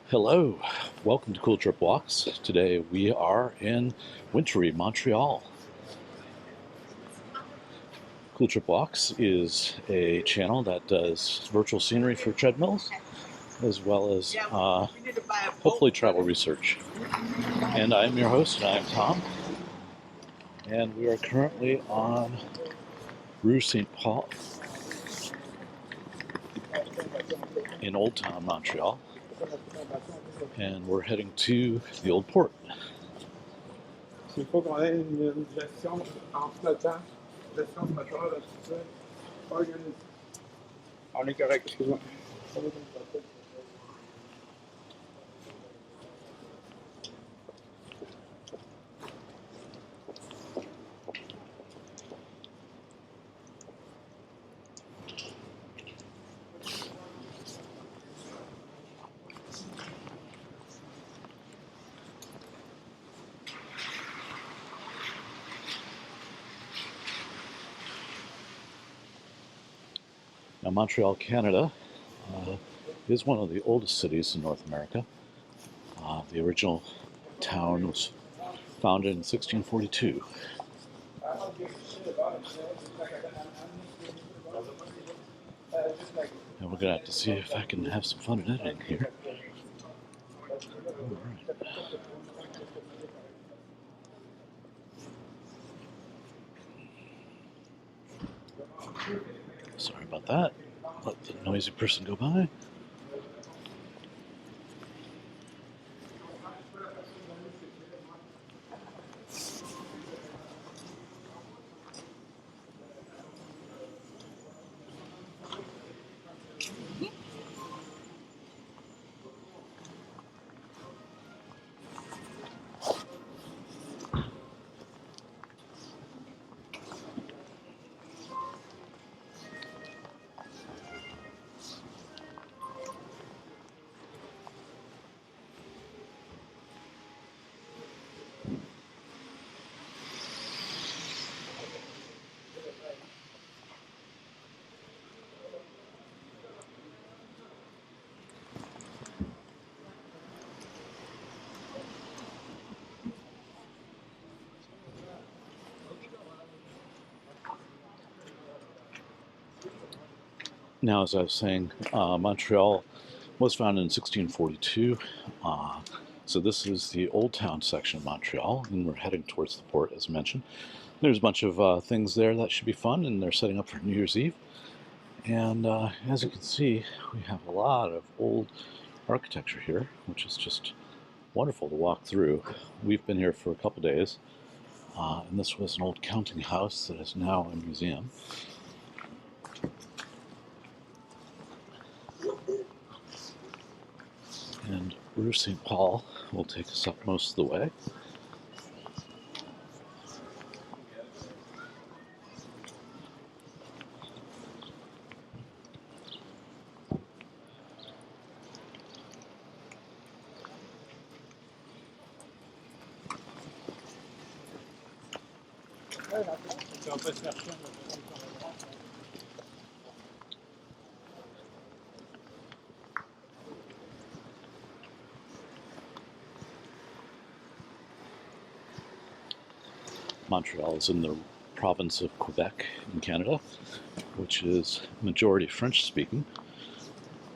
Hello, welcome to Cool Trip Walks. Today we are in wintry Montreal. Cool Trip Walks is a channel that does virtual scenery for treadmills as well as hopefully travel research. And I'm your host, and I'm Tom. And we are currently on Rue St. Paul in Old Town Montreal. And we're heading to the Old Port. Il faut qu'on ait une gestion en flottant, gestion de moteur, là, tout ça. On est correct, excuse-moi. Now, Montreal, Canada is one of the oldest cities in North America. The original town was founded in 1642. And we're going to have to see if I can have some fun editing here. All right. Sorry about that. Let the noisy person go by. Now, as I was saying, Montreal was founded in 1642. So this is the Old Town section of Montreal, and we're heading towards the port, as mentioned. There's a bunch of things there that should be fun, and they're setting up for New Year's Eve. And as you can see, we have a lot of old architecture here, which is just wonderful to walk through. We've been here for a couple days, and this was an old counting house that is now a museum. And Rue St. Paul will take us up most of the way. Montreal is in the province of Quebec in Canada, which is majority French speaking.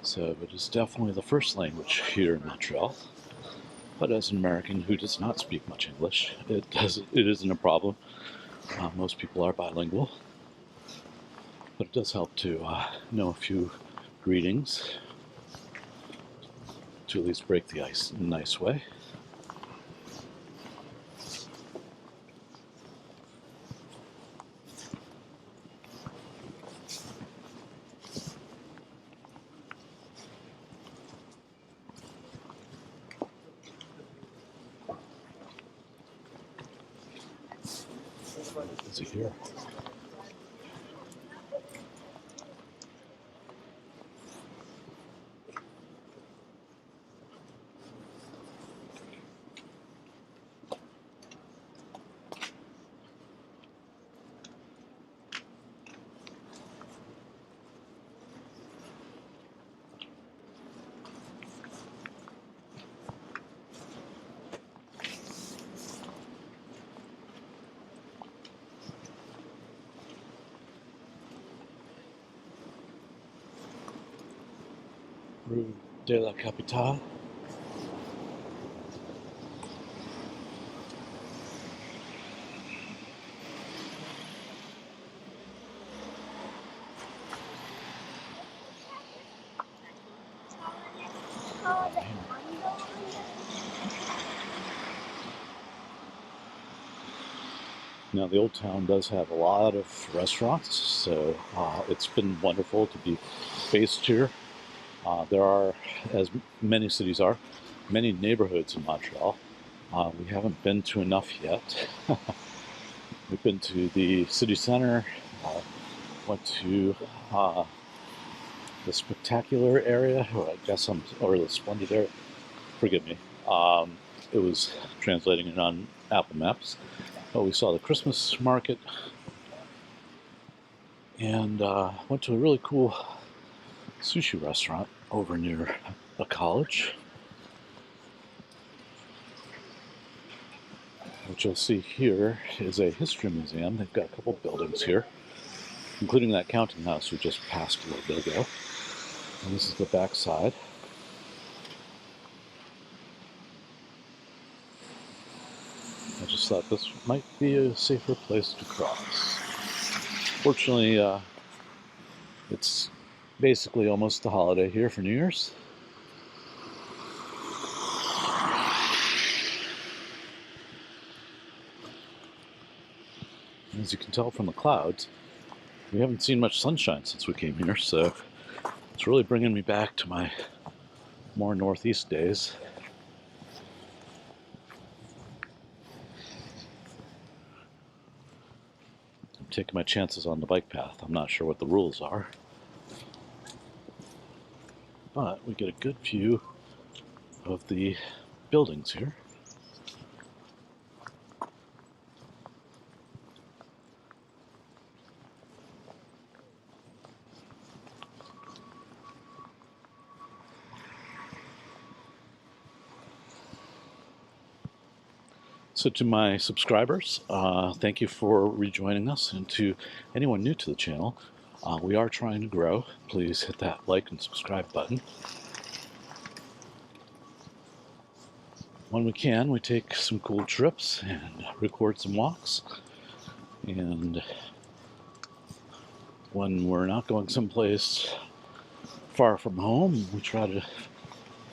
So it is definitely the first language here in Montreal. But as an American who does not speak much English, it isn't a problem. Most people are bilingual. But it does help to know a few greetings to at least break the ice in a nice way. Is it here? Rue de la Capitale. Now, the Old Town does have a lot of restaurants, so it's been wonderful to be based here. There are, as many cities are, many neighborhoods in Montreal. We haven't been to enough yet. We've been to the city center, went to the spectacular area, or the splendid area. Forgive me. It was translating it on Apple Maps. But we saw the Christmas market and went to a really cool sushi restaurant over near a college. What you'll see here is a history museum. They've got a couple buildings here, including that counting house we just passed a little bit ago. And this is the back side. I just thought this might be a safer place to cross. Fortunately, it's basically almost the holiday here for New Year's. As you can tell from the clouds, we haven't seen much sunshine since we came here, so it's really bringing me back to my more northeast days. I'm taking my chances on the bike path. I'm not sure what the rules are, but we get a good view of the buildings here. So to my subscribers, thank you for rejoining us, and to anyone new to the channel, we are trying to grow. Please hit that like and subscribe button. When we can, we take some cool trips and record some walks. And when we're not going someplace far from home, we try to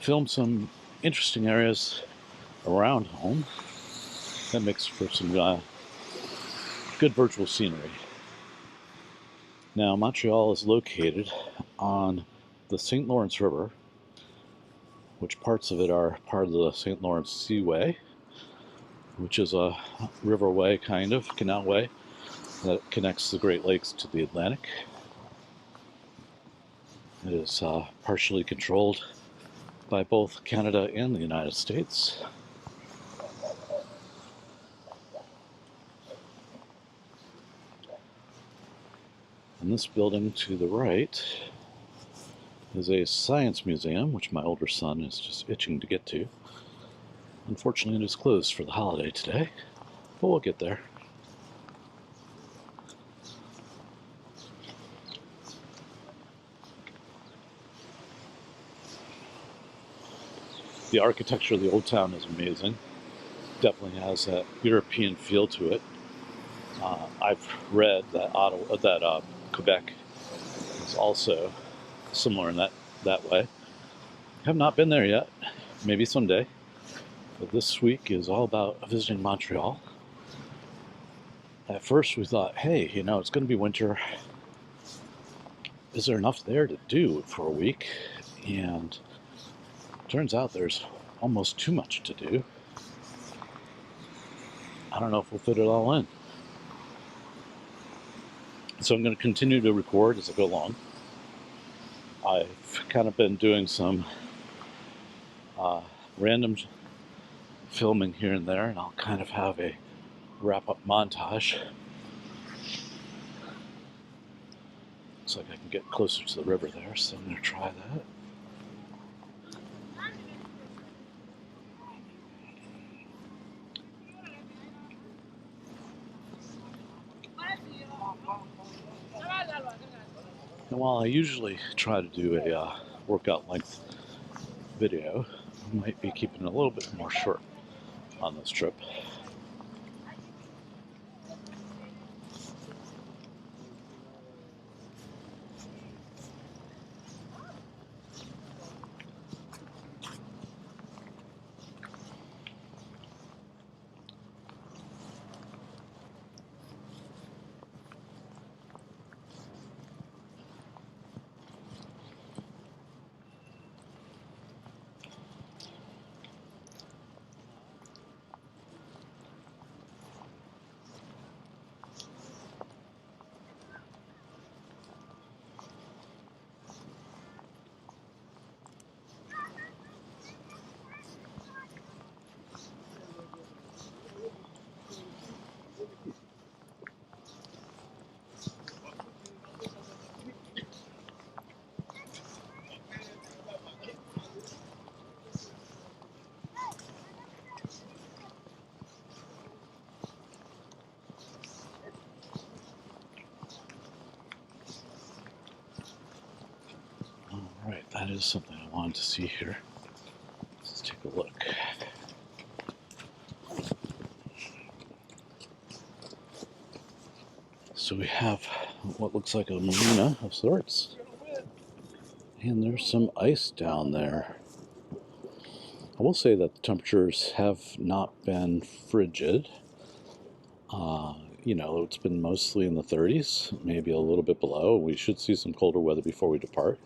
film some interesting areas around home. That makes for some good virtual scenery. Now, Montreal is located on the St. Lawrence River, which parts of it are part of the St. Lawrence Seaway, which is a riverway, kind of, canalway, that connects the Great Lakes to the Atlantic. It is partially controlled by both Canada and the United States. And this building to the right is a science museum, which my older son is just itching to get to. Unfortunately, it is closed for the holiday today, but we'll get there. The architecture of the Old Town is amazing. Definitely has that European feel to it. I've read that Quebec is also similar in that way. Have not been there yet. Maybe someday. But this week is all about visiting Montreal. At first we thought, hey, it's going to be winter. Is there enough there to do for a week? And turns out there's almost too much to do. I don't know if we'll fit it all in. So I'm going to continue to record as I go along. I've kind of been doing some random filming here and there, and I'll kind of have a wrap-up montage. Looks like I can get closer to the river there, so I'm going to try that. And while I usually try to do a workout length video. I might be keeping it a little bit more short on this trip. Alright, that is something I wanted to see here. Let's take a look. So we have what looks like a marina of sorts. And there's some ice down there. I will say that the temperatures have not been frigid. You know, it's been mostly in the 30s, maybe a little bit below. We should see some colder weather before we depart.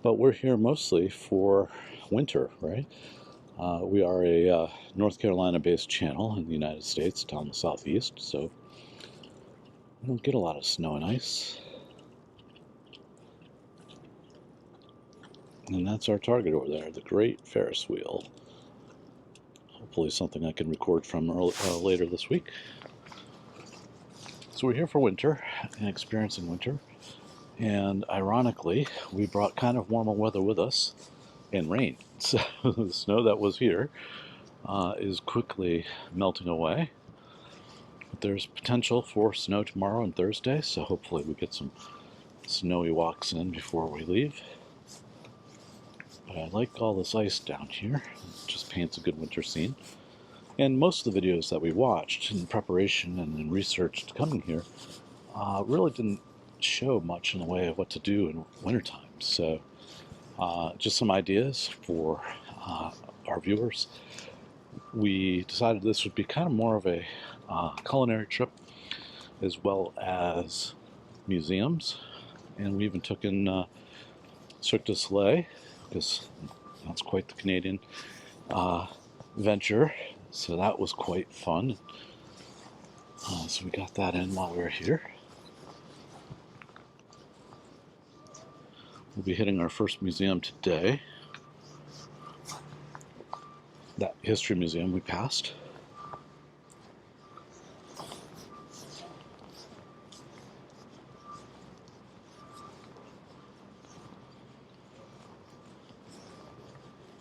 But we're here mostly for winter, right? We are a North Carolina-based channel in the United States, down the southeast, so we don't get a lot of snow and ice. And that's our target over there, the Great Ferris Wheel. Hopefully something I can record from later this week. So we're here for winter and experiencing winter. And ironically, we brought kind of warmer weather with us and rain. So the snow that was here is quickly melting away. But there's potential for snow tomorrow and Thursday, so hopefully we get some snowy walks in before we leave. But I like all this ice down here. It just paints a good winter scene. And most of the videos that we watched in preparation and in research to coming here really didn't show much in the way of what to do in wintertime. So just some ideas for our viewers. We decided this would be kind of more of a culinary trip as well as museums. And we even took in Cirque du Soleil, because that's quite the Canadian venture. So that was quite fun. So we got that in while we were here. We'll be hitting our first museum today. That history museum we passed.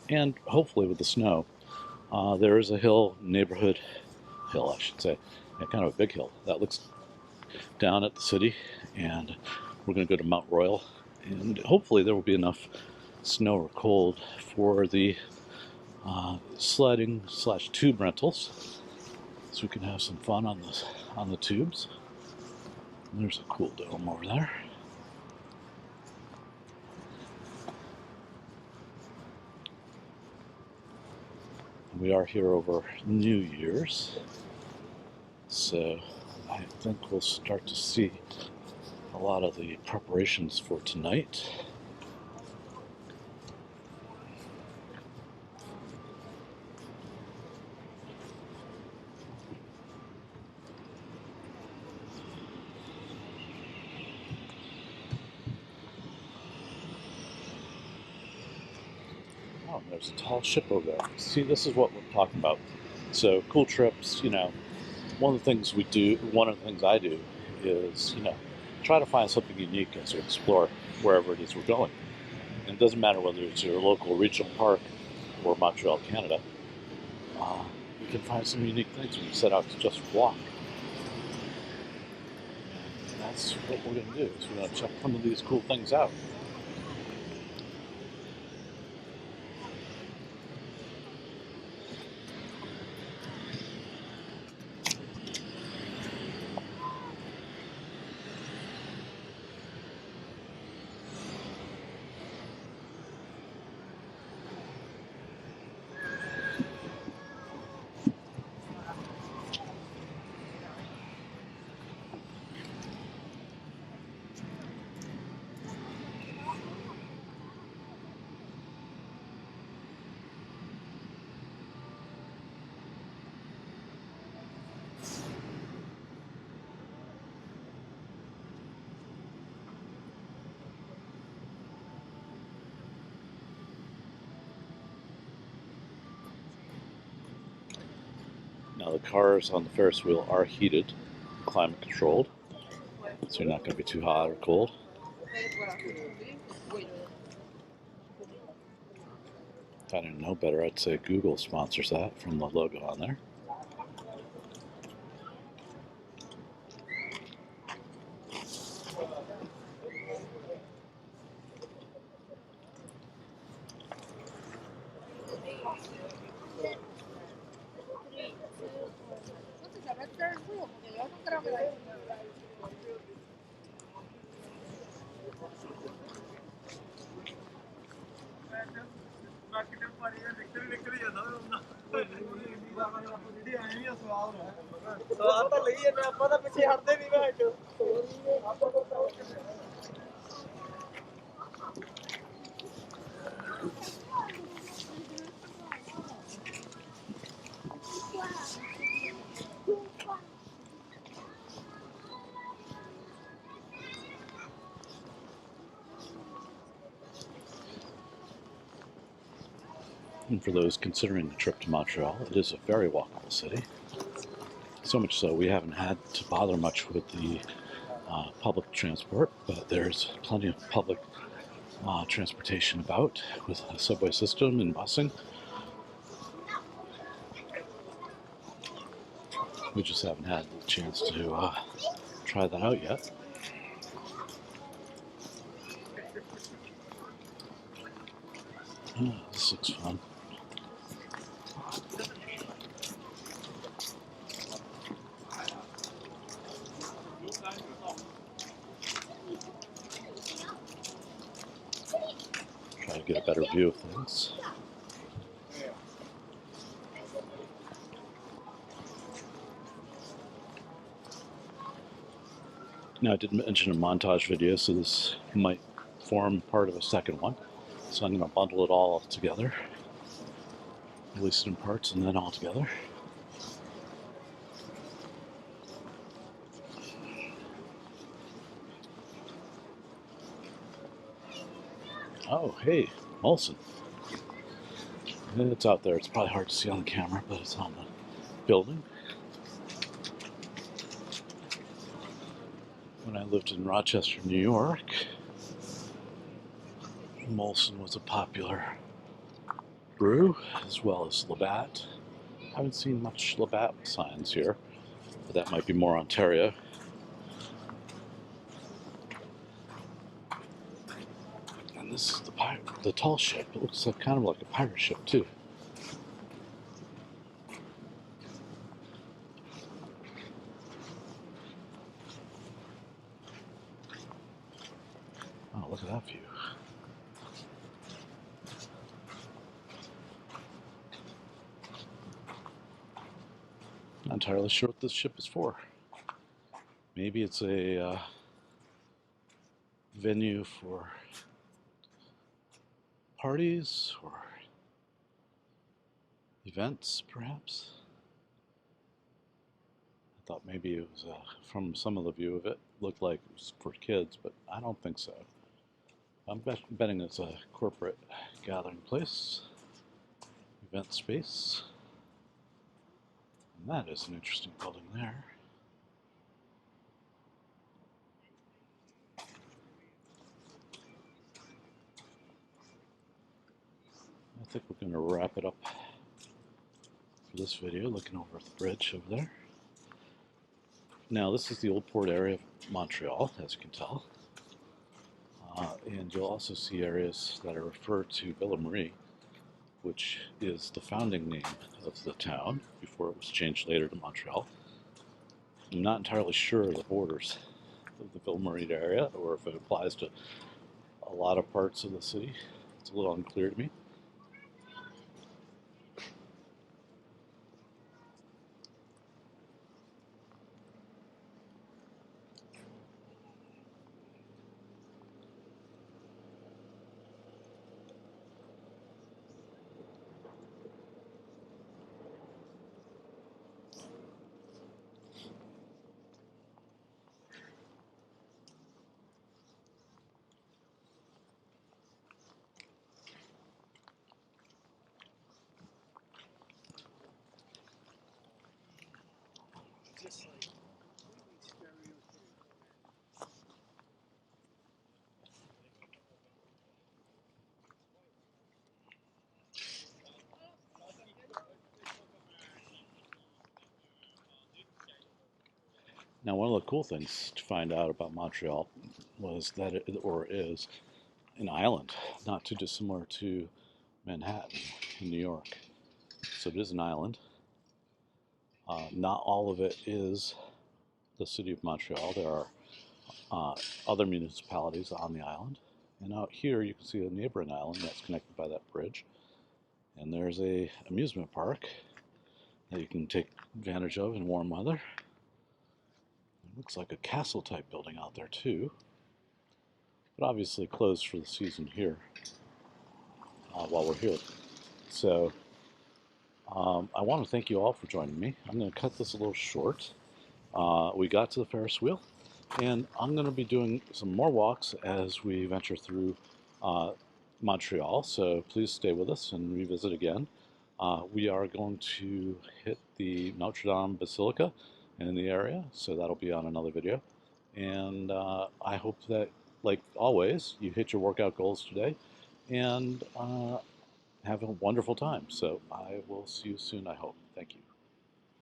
And hopefully with the snow, there is a neighborhood hill, I should say, kind of a big hill that looks down at the city, and we're going to go to Mount Royal, and hopefully there will be enough snow or cold for the sledding / tube rentals, so we can have some fun on the tubes. And there's a cool dome over there. We are here over New Year's, so I think we'll start to see a lot of the preparations for tonight. Oh, there's a tall ship over there. See, this is what we're talking about. So, cool trips, you know, one of the things I do is, you know, try to find something unique as we explore wherever it is we're going. And it doesn't matter whether it's your local regional park or Montreal, Canada. You can find some unique things when you set out to just walk. And that's what we're going to do, is we're going to check some of these cool things out. the cars on the Ferris wheel are heated, climate controlled, so you're not going to be too hot or cold. If I didn't know better, I'd say Google sponsors that from the logo on there. And for those considering a trip to Montreal, it is a very walkable city. So much so we haven't had to bother much with the public transport, but there's plenty of public transportation about with a subway system and busing. We just haven't had the chance to try that out yet. This looks fun. Try to get a better view of things. Now, I did mention a montage video, so this might form part of a second one. So I'm going to bundle it all together, release it in parts and then all together. Oh, hey, Molson. It's out there. It's probably hard to see on the camera, but it's on the building. When I lived in Rochester, New York, Molson was a popular brew, as well as Labatt. I haven't seen much Labatt signs here, but that might be more Ontario. And this is the tall ship. It looks like kind of like a pirate ship too. Oh, look at that view. Not entirely sure what this ship is for. Maybe it's a venue for parties or events, perhaps. I thought maybe it was, from some of the view of it, looked like it was for kids, but I don't think so. I'm betting it's a corporate gathering place, event space. And that is an interesting building there. I think we're going to wrap it up for this video, looking over at the bridge over there. Now, this is the old port area of Montreal, as you can tell. And you'll also see areas that are referred to Ville Marie, which is the founding name of the town before it was changed later to Montreal. I'm not entirely sure of the borders of the Ville Marie area, or if it applies to a lot of parts of the city. It's a little unclear to me. Now, one of the cool things to find out about Montreal was that is an island, not too dissimilar to Manhattan in New York. So it is an island. Not all of it is the city of Montreal. There are other municipalities on the island. And out here you can see a neighboring island that's connected by that bridge. And there's a amusement park that you can take advantage of in warm weather. It looks like a castle type building out there too, but obviously closed for the season here while we're here. So I want to thank you all for joining me. I'm going to cut this a little short. We got to the Ferris wheel, and I'm going to be doing some more walks as we venture through Montreal, so please stay with us and revisit again. We are going to hit the Notre Dame Basilica in the area, so that'll be on another video. And I hope that, like always, you hit your workout goals today and have a wonderful time. So I will see you soon, I hope.